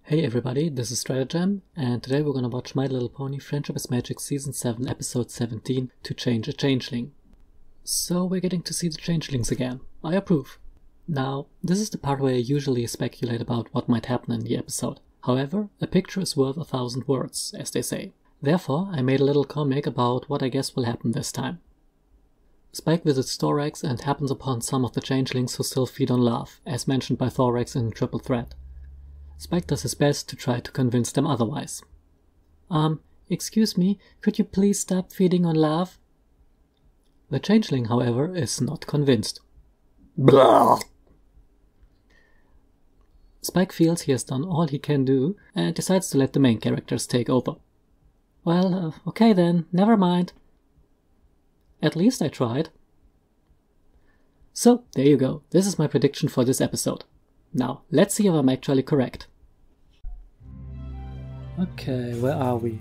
Hey everybody, this is Stratagem, and today we're gonna watch My Little Pony Friendship is Magic Season 7 Episode 17, To Change a Changeling. So we're getting to see the Changelings again. I approve. Now, this is the part where I usually speculate about what might happen in the episode. However, a picture is worth 1,000 words, as they say. Therefore, I made a little comic about what I guess will happen this time. Spike visits Thorax and happens upon some of the Changelings who still feed on love, as mentioned by Thorax in Triple Threat. Spike does his best to try to convince them otherwise. Excuse me, could you please stop feeding on love? The Changeling, however, is not convinced. Blah! Spike feels he has done all he can do and decides to let the main characters take over. Well, okay then, never mind. At least I tried. So, there you go. This is my prediction for this episode. Now, let's see if I'm actually correct. Okay, where are we?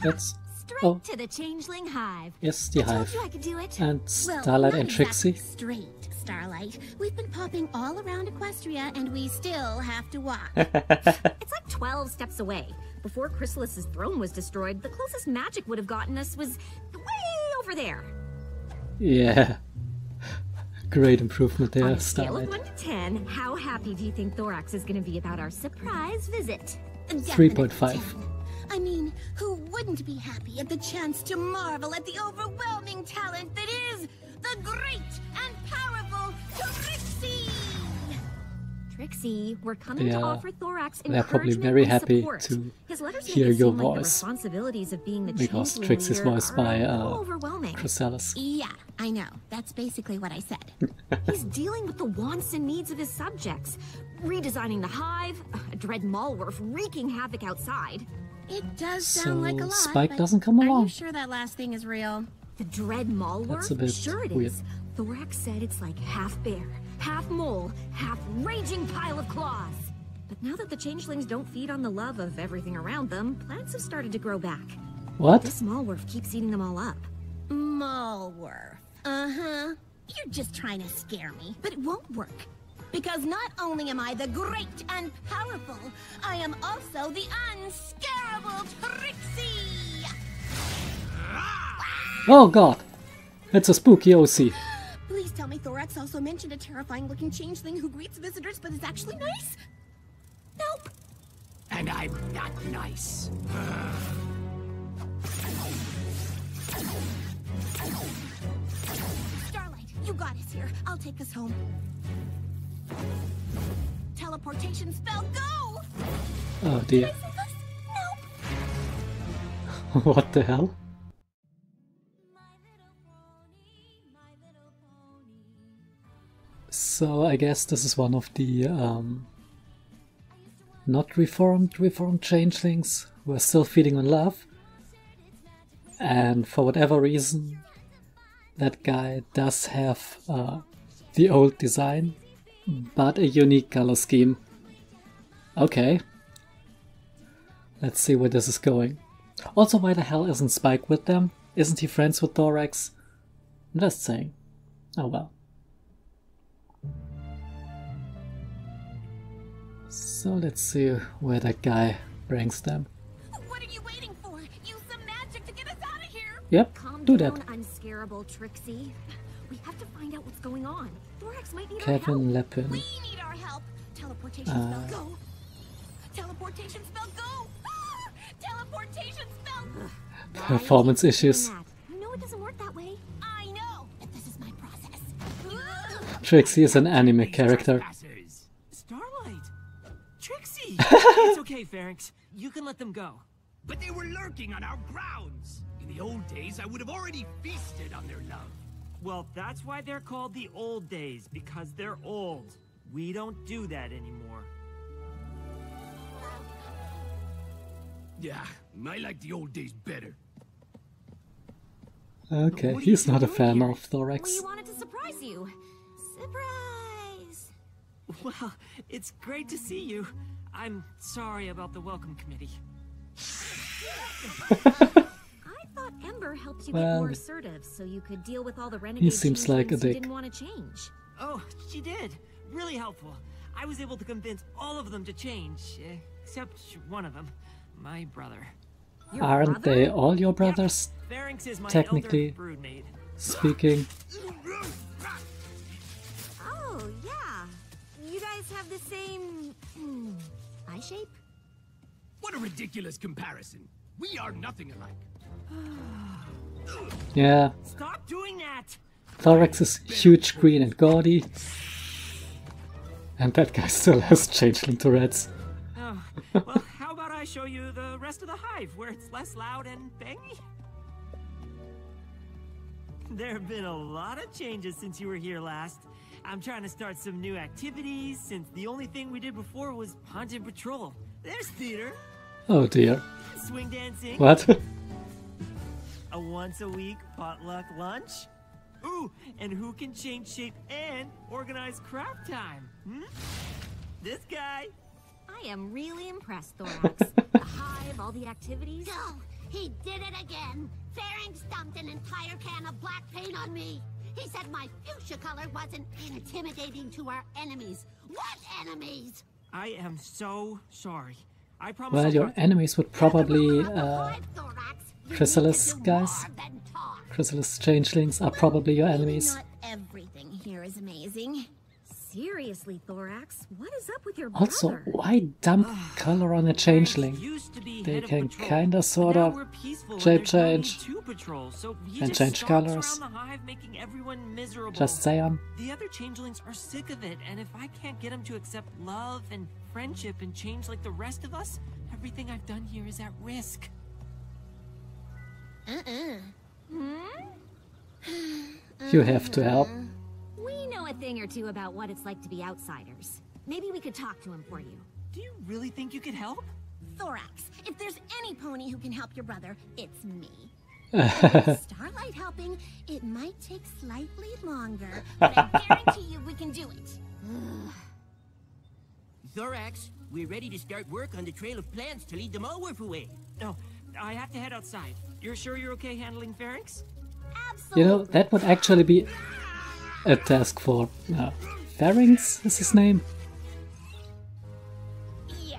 Let's... Straight to the Changeling Hive. Yes, the Hive. I could do it. And Starlight and Trixie. Straight, Starlight. We've been popping all around Equestria and we still have to walk. It's like 12 steps away. Before Chrysalis's throne was destroyed, the closest magic would have gotten us was way over there. Yeah. Great improvement there, On a scale Starlight. of 1 to 10, how happy do you think Thorax is going to be about our surprise visit? 3.5. I mean, who wouldn't be happy at the chance to marvel at the overwhelming talent that is the great and powerful Trixie? Trixie, we're coming to offer Thorax they're probably very happy support. to His letters hear your like the voice. Responsibilities of being the Because Changeling Trixie's leader voiced by overwhelming. Chrysalis. Yeah, I know. That's basically what I said. He's dealing with the wants and needs of his subjects, redesigning the hive, a dread Malwerf wreaking havoc outside. It does sound like a lot, Spike but doesn't come along. Are you sure that last thing is real? The dread Malwerf? That's a bit sure it weird. is. Thorax said it's like half bear, half mole, half raging pile of claws. But now that the Changelings don't feed on the love of everything around them, plants have started to grow back. What? This Malwerf keeps eating them all up. Malwerf. Uh-huh. You're just trying to scare me, but it won't work. Because not only am I the great and powerful, I am also the unscarable Trixie! Oh god! It's a spooky OC. Please tell me Thorax also mentioned a terrifying-looking changeling who greets visitors but is actually nice? Nope. And I'm not nice. Starlight, you got us here. I'll take us home. Teleportation spell, go! Oh dear. Can I save us? Nope. What the hell? So I guess this is one of the not reformed changelings who are still feeding on love. And for whatever reason, that guy does have the old design, but a unique color scheme. Okay. Let's see where this is going. Also, why the hell isn't Spike with them? Isn't he friends with Thorax? I'm just saying. Oh well. So let's see where that guy brings them. What are you waiting for? Use some magic to get us out of here! Yep, Calm do down, that. unscarable Trixie. We have to find out what's going on. Thorax might need Kevin our help. Lepin. We need our help. Teleportation spell, go! Teleportation spell, go! Ah! Teleportation spell! Performance issues. I know it doesn't work that way. I know, but this is my process. Trixie is an anime character. Starlight! Trixie! It's okay, Pharynx. You can let them go. But they were lurking on our grounds. In the old days, I would have already feasted on their love. Well, that's why they're called the old days, because they're old. We don't do that anymore. Yeah, I like the old days better. Okay, he's not a fan of Thorax. We wanted to surprise you. Surprise! Well, it's great to see you. I'm sorry about the welcome committee. I thought Ember helped you get Well, more assertive so you could deal with all the renegade he seems like a changelings you dick. didn't want to change. Oh, she did. Really helpful. I was able to convince all of them to change, except one of them, my brother. Your Aren't brother? they all your brothers, Pharynx is my technically elder broodmate. speaking? Oh, yeah. You guys have the same eye shape? What a ridiculous comparison. We are nothing alike. Yeah, Stop doing that! Thorax is huge, green and gaudy. And that guy still has changeling Tourette's. Oh, well, how about I show you the rest of the hive, where it's less loud and bangy? There have been a lot of changes since you were here last. I'm trying to start some new activities, since the only thing we did before was haunted patrol. There's theater, Oh dear. swing dancing, What? a once-a-week potluck lunch. Ooh, and who can change shape and organize craft time? This guy. I am really impressed, Thorax. The hive, all the activities. No, he did it again. Pharynx dumped an entire can of black paint on me. He said my fuchsia color wasn't intimidating to our enemies. What enemies? I am so sorry. I promise. Well, I'll your talk- enemies would probably, Hive, Thorax. You Chrysalis need to do guys? more than talk. Chrysalis changelings are probably your enemies. Not everything here is amazing. Seriously, Thorax, what is up with your Also, brother? why dump color on a changeling? Used to be They head of can patrol, kinda but sorta now we're peaceful and shape there's no need change to patrol, so he and just change stalks colors. around the hive, making everyone miserable. Just saying. The other changelings are sick of it, and if I can't get them to accept love and friendship and change like the rest of us, everything I've done here is at risk. You have to help. We know a thing or two about what it's like to be outsiders. Maybe we could talk to him for you. Do you really think you could help? Thorax, if there's any pony who can help your brother, it's me. With Starlight helping, it might take slightly longer, but I guarantee you we can do it. Thorax, we're ready to start work on the trail of plants to lead the Malworf away. No, I have to head outside. You're sure you're okay handling Pharynx? You know, that would actually be a task for Pharynx is his name. Yeah,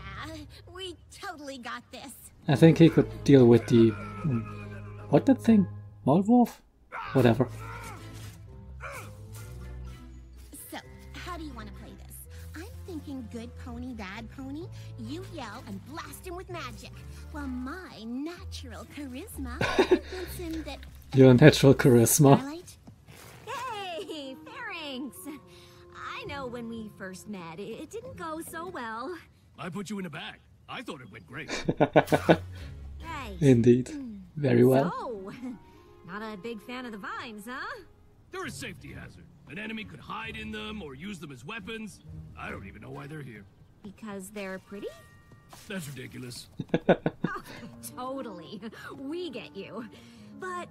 we totally got this. I think he could deal with the what that thing? Malworf? Whatever. So, how do you want to play this? I'm thinking good pony, bad pony. You yell and blast him with magic, while my natural charisma convinces him that Your natural charisma. Starlight? Hey, Pharynx! I know when we first met, it didn't go so well. I put you in a bag. I thought it went great. Right. Indeed. Very well. So, not a big fan of the vines, huh? They're a safety hazard. An enemy could hide in them or use them as weapons. I don't even know why they're here. Because they're pretty? That's ridiculous. Oh, totally. We get you. But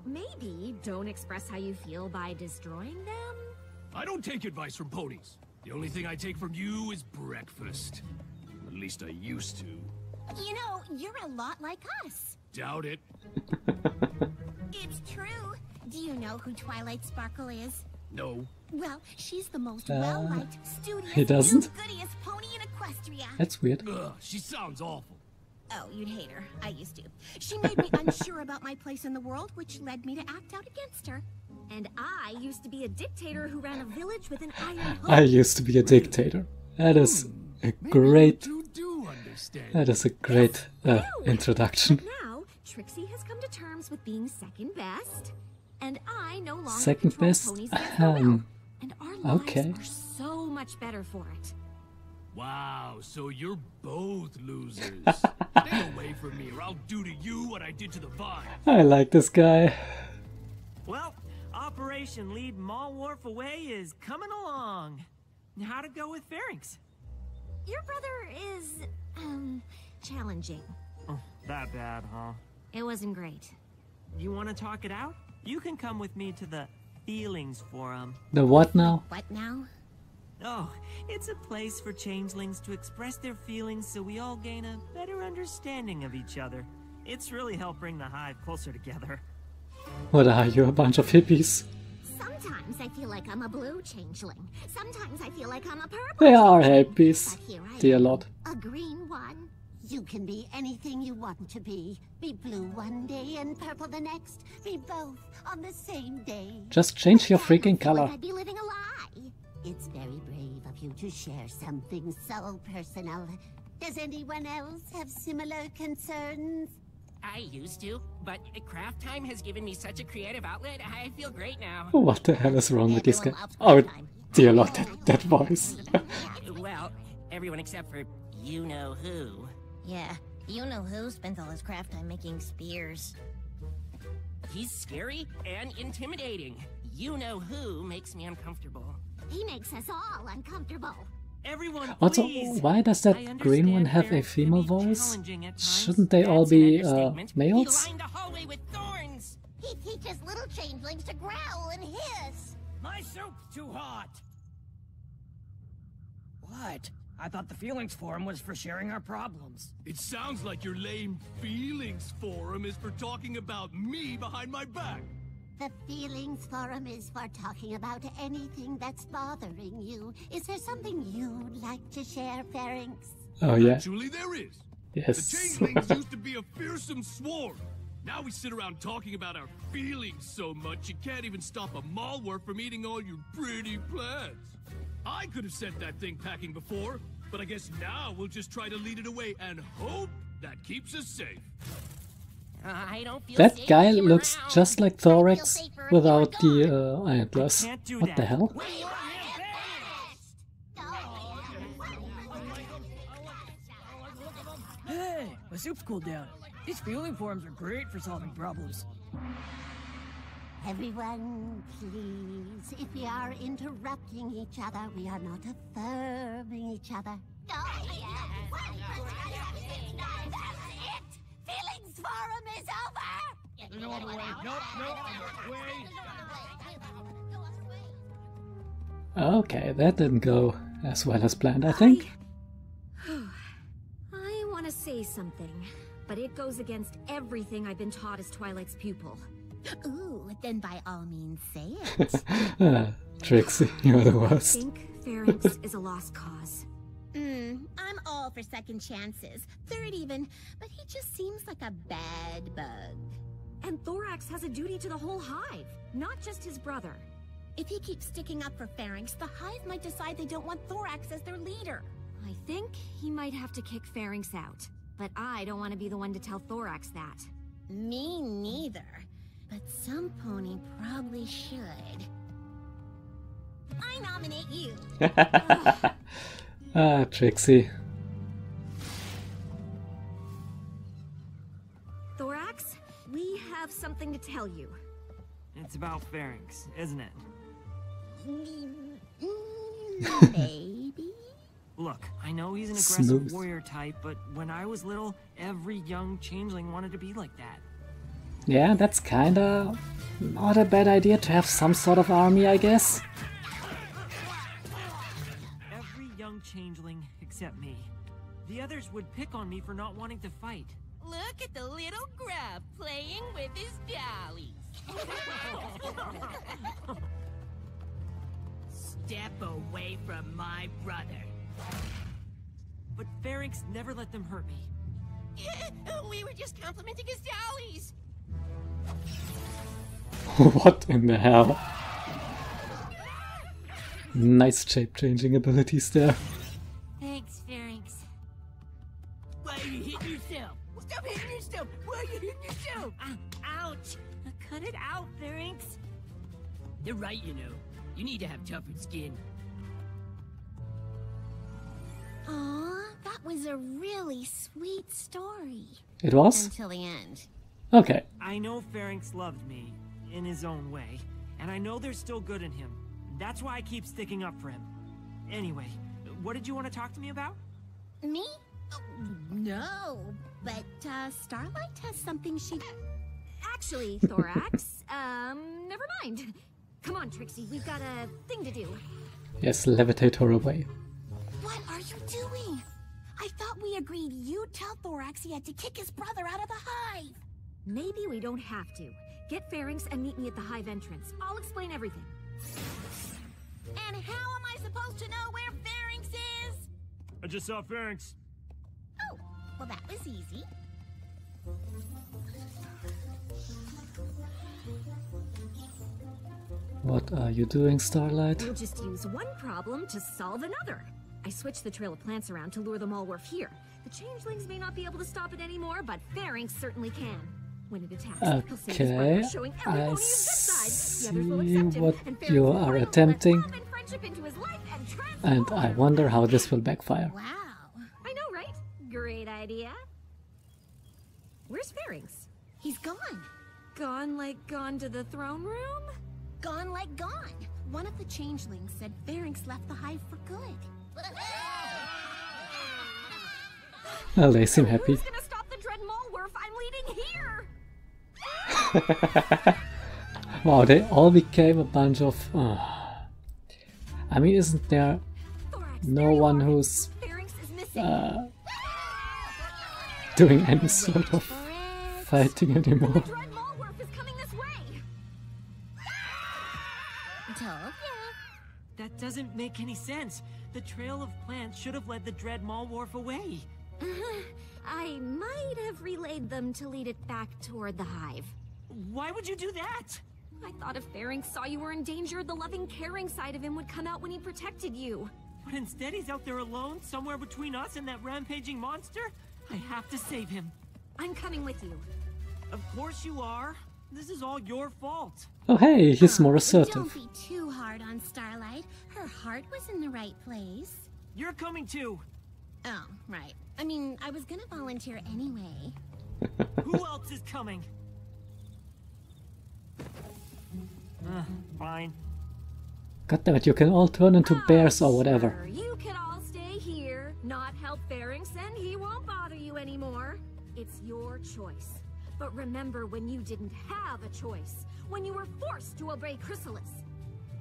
maybe don't express how you feel by destroying them? I don't take advice from ponies. The only thing I take from you is breakfast. At least I used to. You know, you're a lot like us. Doubt it. It's true. Do you know who Twilight Sparkle is? No. Well, she's the most well-liked, studious, he doesn't? do-goodiest pony in Equestria. That's weird. Ugh, she sounds awful. Oh, you'd hate her. I used to. She made me unsure about my place in the world, which led me to act out against her. And I used to be a dictator who ran a village with an iron hook. I used to be a dictator. That is a great. You do understand. That is a great introduction. But now, Trixie has come to terms with being second best, and I no longer Second control best? ponies against their will. And our lives Okay. are so much better for it. Wow, so you're both losers. Stay away from me or I'll do to you what I did to the vine. I like this guy. Well, Operation Lead Malworf Away is coming along. How'd it go with Pharynx? Your brother is, challenging. Oh, that bad, huh? It wasn't great. You want to talk it out? You can come with me to the Feelings Forum. The what now? What now? Oh, it's a place for changelings to express their feelings so we all gain a better understanding of each other. It's really helped bring the hive closer together. What are you, a bunch of hippies? Some Sometimes I feel like I'm a blue changeling. Sometimes I feel like I'm a purple. They are helpies. But here I Dear am, Lord. A green one? You can be anything you want to be. Be blue one day and purple the next. Be both on the same day. Just change your freaking I feel like color. I'd be living a lie. It's very brave of you to share something so personal. Does anyone else have similar concerns? I used to, but craft time has given me such a creative outlet. I feel great now. What the hell is wrong with this guy? Everyone loves Oh, craft time. dear Lord, that voice. Well, everyone except for you-know-who. Yeah, you know who spends all his craft time making spears. He's scary and intimidating. You-know-who makes me uncomfortable. He makes us all uncomfortable. Everyone, Also, please. why does I that green one understand have a Ferrex can female be voice? challenging at times. Shouldn't they all That's an be understatement. He males? lined the hallway with thorns. He teaches little changelings to growl and hiss. My soup's too hot! What? I thought the Feelings Forum was for sharing our problems. It sounds like your lame feelings forum is for talking about me behind my back. The Feelings Forum is for talking about anything that's bothering you. Is there something you'd like to share, Pharynx? Oh yeah. Actually, there is. The Yes. Changelings used to be a fearsome swarm. Now we sit around talking about our feelings so much you can't even stop a malware from eating all your pretty plants. I could have sent that thing packing before, but I guess now we'll just try to lead it away and hope that keeps us safe. I don't feel That safe guy with him looks around. just like Thorax without the antlers. Can't do What the that. hell? Hey, my soup's cooled down. These feeling forums are great for solving problems. Everyone, please. If we are interrupting each other, we are not affirming each other. That's it! Feelings Forum is over! No other way. Nope, way. Okay, that didn't go as well as planned, I think. I want to say something, but it goes against everything I've been taught as Twilight's pupil. Ooh, then by all means say it. Trixie, you're the I worst. think Pharynx is a lost cause. I'm all for second chances, third even, but he just seems like a bad bug. And Thorax has a duty to the whole hive, not just his brother. If he keeps sticking up for Pharynx, the hive might decide they don't want Thorax as their leader. I think he might have to kick Pharynx out, but I don't want to be the one to tell Thorax that. Me neither, but some pony probably should. I nominate you. Trixie. Thorax, we have something to tell you. It's about Pharynx, isn't it? Maybe? Look, I know he's an aggressive Smooth. warrior type, but when I was little, every young changeling wanted to be like that. Yeah, that's kinda not a bad idea to have some sort of army, I guess. Every young changeling except me. The others would pick on me for not wanting to fight. Look at the little grub playing with his dollies. Step away from my brother. But Pharynx never let them hurt me. We were just complimenting his dollies. What in the hell? Nice shape-changing abilities there. Thanks, Pharynx. Why are you hitting yourself? Stop hitting yourself! Why are you hitting yourself? Ouch! Cut it out, Pharynx. They're right, you know. You need to have tougher skin. Aw, that was a really sweet story. It was? Until the end. Okay. I know Pharynx loved me, in his own way, and I know there's still good in him. That's why I keep sticking up for him. Anyway, what did you want to talk to me about? Me? Oh, no, but Starlight has something she... Actually, Thorax, never mind. Come on, Trixie, we've got a thing to do. Yes, levitate her away. What are you doing? I thought we agreed you'd tell Thorax he had to kick his brother out of the hive. Maybe we don't have to. Get Pharynx and meet me at the hive entrance. I'll explain everything. And how am I supposed to know where Pharynx is? I just saw Pharynx. Oh, well that was easy. What are you doing, Starlight? We'll just use one problem to solve another. I switched the trail of plants around to lure the Mallworf here. The Changelings may not be able to stop it anymore, but Pharynx certainly can. When it attacks, he'll see his brother showing every pony his side. The others will accept him, what and Pharynx you will are let attempting, love and friendship into his life and and I wonder how this will backfire. Wow. I know, right? Great idea. Where's Pharynx? He's gone. Gone like gone to the throne room? Gone like gone. One of the Changelings said Pharynx left the hive for good. Well, they seem happy. Who's gonna stop the Dread Mallworf? I'm leading here! Wow, they all became a bunch of... I mean, isn't there no one who's Pharynx is missing. doing any sort of fighting anymore? The Dread Mallworf is coming this way! That doesn't make any sense. The trail of plants should have led the Dread Mallworf away. I might have relayed them to lead it back toward the hive. Why would you do that? I thought if Pharynx saw you were in danger, the loving, caring side of him would come out when he protected you. But instead he's out there alone, somewhere between us and that rampaging monster? I have to save him. I'm coming with you. Of course you are. This is all your fault. Oh hey, he's more assertive. Don't be too hard on Starlight. Her heart was in the right place. You're coming too. Oh, right. I mean, I was gonna volunteer anyway. Who else is coming? Fine. God damn it, you can all turn into bears or whatever. Sure, you can all stay here, not help Pharynx, and he won't bother you anymore. It's your choice. But remember when you didn't have a choice, when you were forced to obey Chrysalis.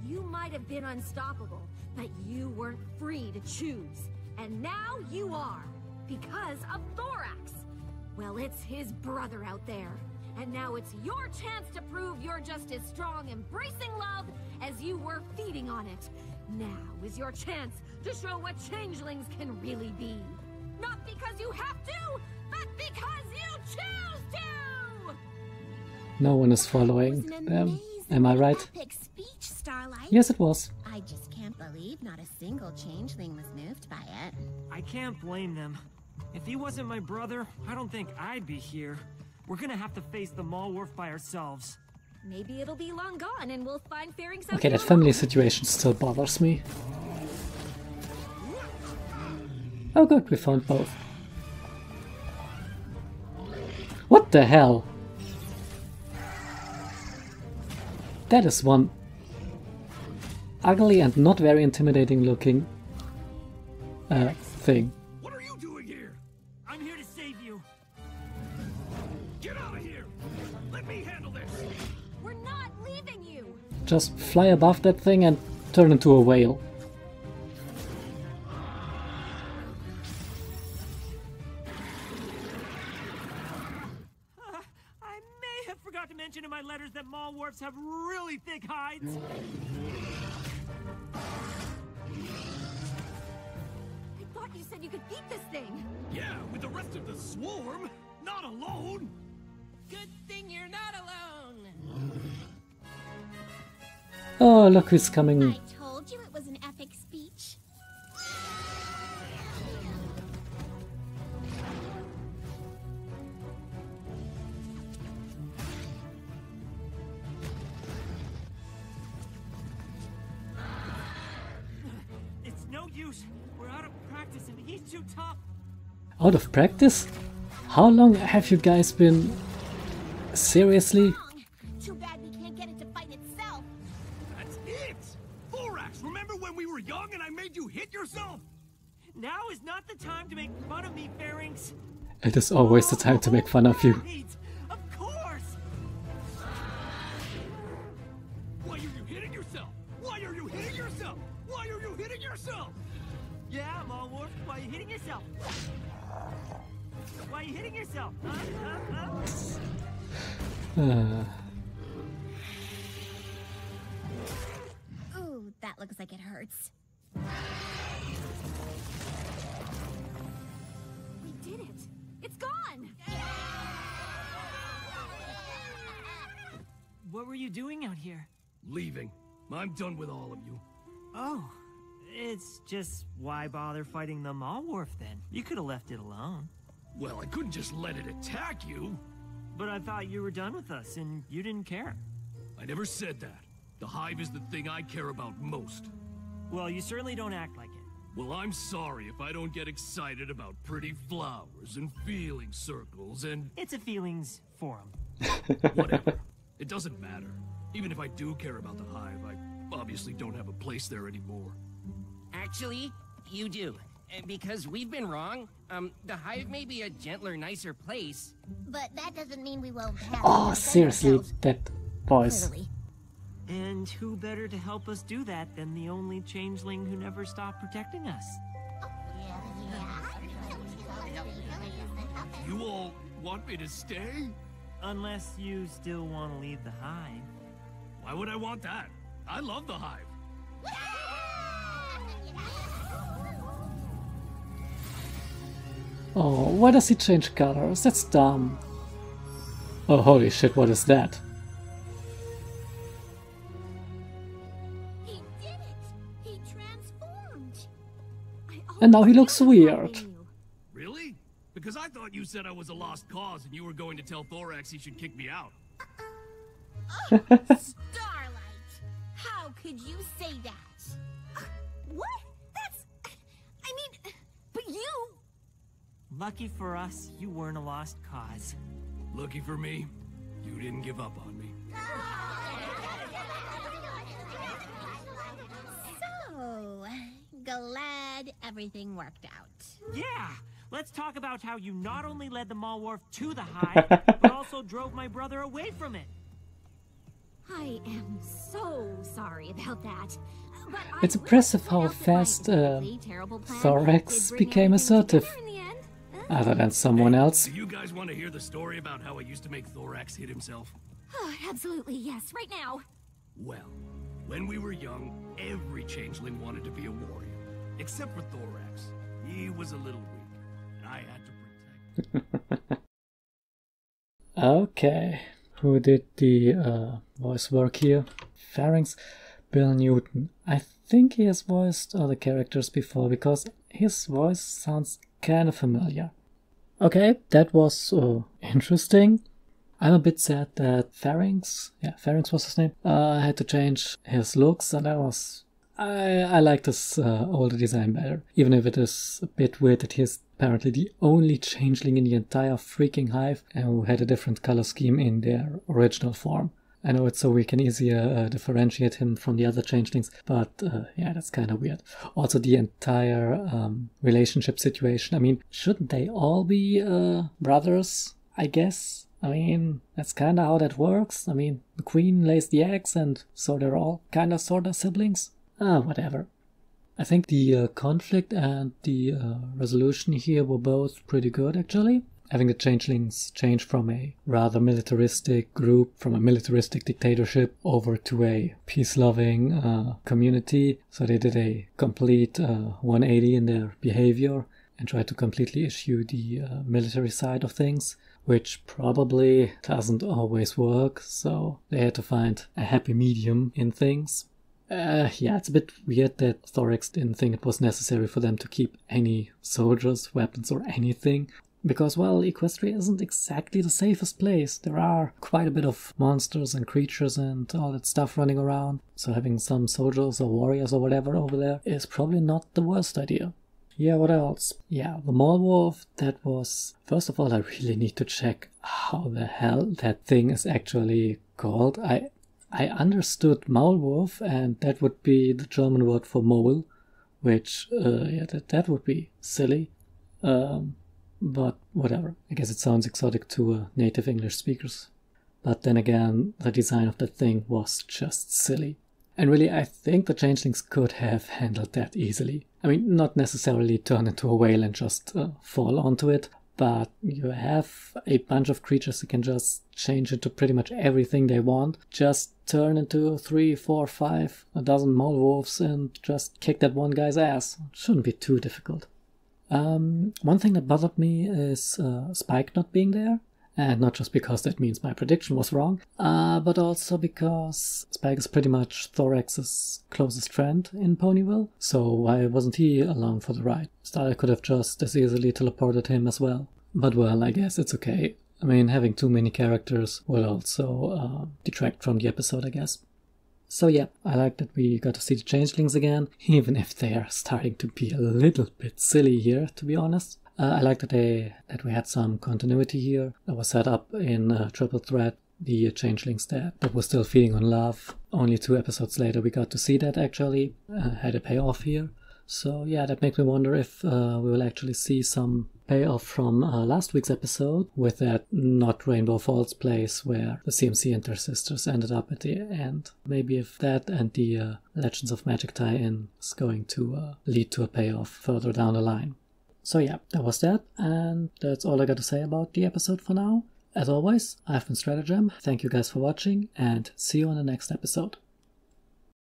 You might have been unstoppable, but you weren't free to choose. And now you are, because of Thorax. Well, it's his brother out there. And now it's your chance to prove you're just as strong embracing love as you were feeding on it. Now is your chance to show what changelings can really be. Not because you have to, but because you choose to! No one is following them. Am I right? Epic speech, Starlight. Yes, it was. I just can't believe not a single changeling was moved by it. I can't blame them. If he wasn't my brother, I don't think I'd be here. We're gonna have to face the Mallworf by ourselves. Maybe it'll be long gone and we'll find Pharynx out Okay, that here family alone. situation still bothers me. Oh good, we found both. What the hell? That is one ugly and not very intimidating looking thing. What are you doing here? I'm here to save you. Get out of here! Let me handle this! We're not leaving you! Just fly above that thing and turn into a whale. I may have forgot to mention in my letters that Mallworfs have really thick hides. I thought you said you could beat this thing! Yeah, with the rest of the swarm! Not alone! Good thing you're not alone. Oh, look who's coming. I told you it was an epic speech. It's no use. We're out of practice and he's too tough. Out of practice? How long have you guys been... Seriously? Too bad we can't get it to fight itself. That's it! Thorax, remember when we were young and I made you hit yourself? Now is not the time to make fun of me, Pharynx. It is always the time to make fun of you. Right, of course! Why are you hitting yourself? Why are you hitting yourself? Why are you hitting yourself? Yeah, Mallworf, why are you hitting yourself? Why are you hitting yourself? hurts. We did it! It's gone! What were you doing out here? Leaving. I'm done with all of you. Oh, it's just why bother fighting the Malwarf then? You could have left it alone. Well, I couldn't just let it attack you. But I thought you were done with us and you didn't care. I never said that. The hive is the thing I care about most. Well, you certainly don't act like it. Well, I'm sorry if I don't get excited about pretty flowers and feeling circles and... It's a feelings forum. Whatever. It doesn't matter. Even if I do care about the hive, I obviously don't have a place there anymore. Actually, you do. Because we've been wrong. The hive may be a gentler, nicer place. But that doesn't mean we won't have Oh, to defend seriously, ourselves, that voice. clearly. And who better to help us do that than the only changeling who never stopped protecting us? You all want me to stay? Unless you still want to leave the hive. Why would I want that? I love the hive. Oh, why does he change colors? That's dumb. Oh, holy shit, what is that? He did it! He transformed! And now he looks weird. Really? Because I thought you said I was a lost cause and you were going to tell Thorax he should kick me out. Starlight! How could you say that? What? That's... I mean, but you... Lucky for us, you weren't a lost cause. Lucky for me, you didn't give up on me. So, glad everything worked out. Yeah! Let's talk about how you not only led the Malwarf to the hive, but also drove my brother away from it. I am so sorry about that. But It's I will impressive how point out that my fast really terrible plan Thorax did bring became everything assertive. together in the end. Other than someone else. Do you guys want to hear the story about how I used to make Thorax hit himself? Absolutely, yes, right now. Well, when we were young, every changeling wanted to be a warrior. Except for Thorax. He was a little weak, and I had to protect. Okay, who did the voice work here? Pharynx, Bill Newton. I think he has voiced other characters before because his voice sounds kind of familiar. Okay, that was interesting. I'm a bit sad that Pharynx was his name, had to change his looks, and I like this older design better. Even if it is a bit weird that he's apparently the only changeling in the entire freaking hive who had a different color scheme in their original form. I know it's so we can easier differentiate him from the other changelings, but yeah, that's kind of weird. Also, the entire relationship situation. I mean, shouldn't they all be brothers, I guess? I mean, that's kind of how that works. I mean, the queen lays the eggs, and so they're all kind of sort of siblings. Whatever. I think the conflict and the resolution here were both pretty good, actually. Having the changelings change from a rather militaristic group, from a militaristic dictatorship, over to a peace-loving community. So they did a complete 180 in their behavior and tried to completely eschew the military side of things, which probably doesn't always work. So they had to find a happy medium in things. Yeah, it's a bit weird that Thorax didn't think it was necessary for them to keep any soldiers, weapons, or anything. Because, well, Equestria isn't exactly the safest place. There are quite a bit of monsters and creatures and all that stuff running around. So having some soldiers or warriors or whatever over there is probably not the worst idea. Yeah, what else? Yeah, the Malwarf, that was... First of all, I really need to check how the hell that thing is actually called. I understood Maulwurf, and that would be the German word for mole, which, yeah, that would be silly. But whatever, I guess it sounds exotic to native English speakers. But then again, the design of that thing was just silly. And really, I think the changelings could have handled that easily. I mean, not necessarily turn into a whale and just fall onto it, but you have a bunch of creatures who can just change into pretty much everything they want. Just turn into 3, 4, 5, a dozen mole wolves and just kick that one guy's ass. Shouldn't be too difficult. One thing that bothered me is Spike not being there. And not just because that means my prediction was wrong, but also because Spike is pretty much Thorax's closest friend in Ponyville, so why wasn't he along for the ride? Starlight I could have just as easily teleported him as well. But well, I guess it's okay. I mean, having too many characters will also detract from the episode, I guess. So yeah, I like that we got to see the Changelings again, even if they are starting to be a little bit silly here, to be honest. I like that we had some continuity here that was set up in Triple Threat, the Changelings that was still feeding on love. Only 2 episodes later we got to see that actually, had a payoff here. So yeah, that makes me wonder if we will actually see some payoff from last week's episode with that not Rainbow Falls place where the CMC and their sisters ended up at the end. Maybe if that and the Legends of Magic tie-in is going to lead to a payoff further down the line. So yeah, that was that, and that's all I got to say about the episode for now. As always, I've been Stratagem, thank you guys for watching, and see you on the next episode.